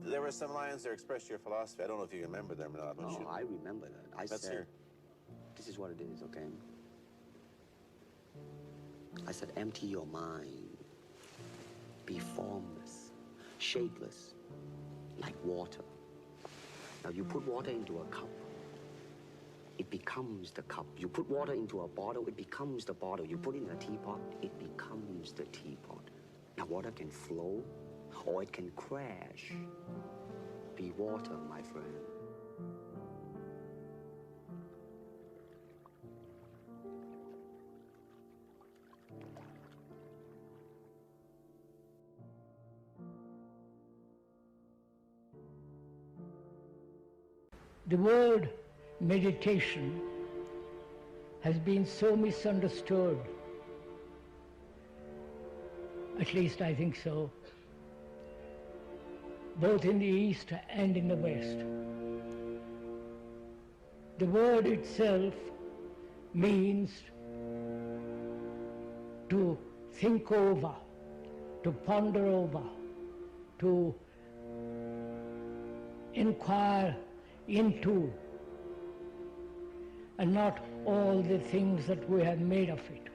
There were some lines that expressed your philosophy. I don't know if you remember them or not. No, I remember that. I said, this is what it is, okay? I said, empty your mind. Be formless, shapeless, like water. Now, you put water into a cup, it becomes the cup. You put water into a bottle, it becomes the bottle. You put it in a teapot, it becomes the teapot. Now, water can flow, or it can crash. Be water, my friend. The word meditation has been so misunderstood, at least I think so, both in the East and in the West. The word itself means to think over, to ponder over, to inquire into, and not all the things that we have made of it.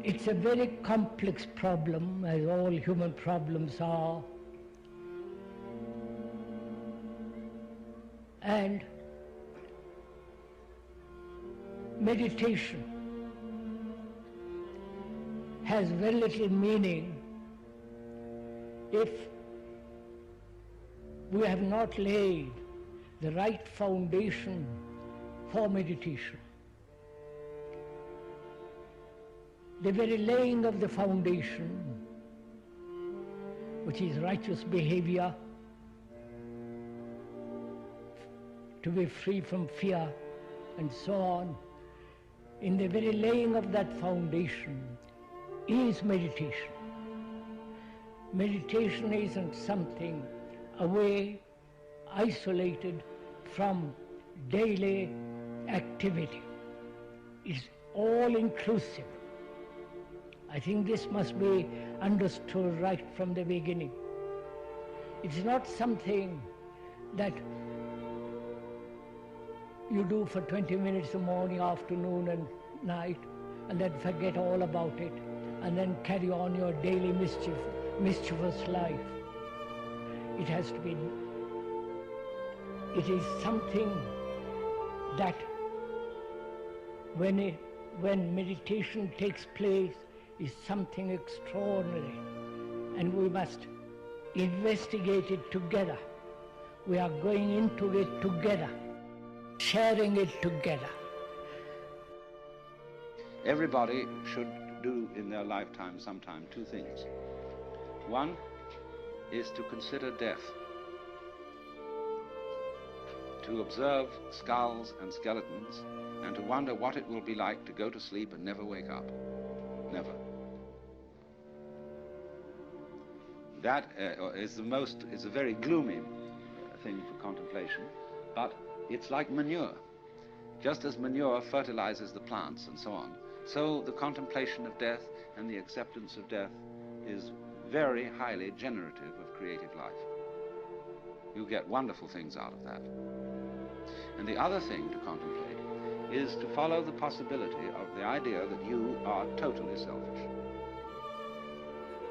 It's a very complex problem, as all human problems are, and meditation has very little meaning if we have not laid the right foundation for meditation. The very laying of the foundation, which is righteous behavior, to be free from fear and so on, in the very laying of that foundation is meditation. Meditation isn't something away, isolated from daily activity. It's all-inclusive. I think this must be understood right from the beginning. It's not something that you do for 20 minutes in the morning, afternoon and night, and then forget all about it, and then carry on your daily mischievous life. It has to be, it is something that when meditation takes place is something extraordinary, and we must investigate it together. We are going into it together, sharing it together. Everybody should do in their lifetime sometime two things. One is to consider death, to observe skulls and skeletons, and to wonder what it will be like to go to sleep and never wake up. Never. That is a very gloomy thing for contemplation, but it's like manure. Just as manure fertilizes the plants and so on, so the contemplation of death and the acceptance of death is very highly generative of creative life. You get wonderful things out of that. And the other thing to contemplate is to follow the possibility of the idea that you are totally selfish.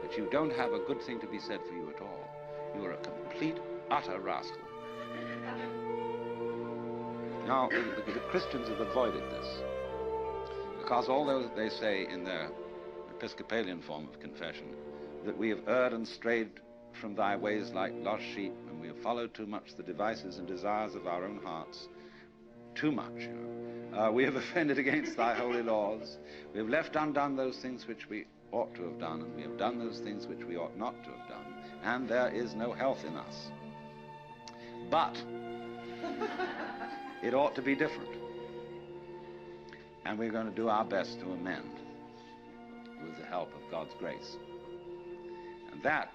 That you don't have a good thing to be said for you at all. You are a complete, utter rascal. Now, the Christians have avoided this, because although they say in their Episcopalian form of confession that we have erred and strayed from thy ways like lost sheep, and we have followed too much the devices and desires of our own hearts, too much, you know. We have offended against thy holy laws. We have left undone those things which we ought to have done, and we have done those things which we ought not to have done, and there is no health in us. But it ought to be different, and we're going to do our best to amend with the help of God's grace. And that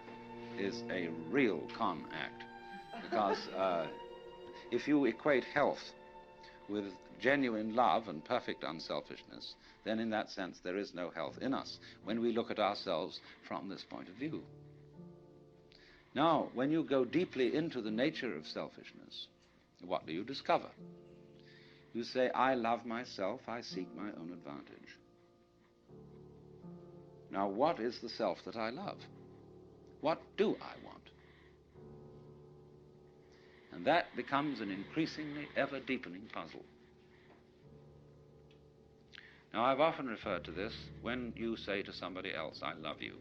is a real con act, because if you equate health with genuine love and perfect unselfishness, then in that sense there is no health in us when we look at ourselves from this point of view. Now, when you go deeply into the nature of selfishness, what do you discover? You say, I love myself, I seek my own advantage. Now, what is the self that I love? What do I want? And that becomes an increasingly ever-deepening puzzle. Now, I've often referred to this when you say to somebody else, I love you.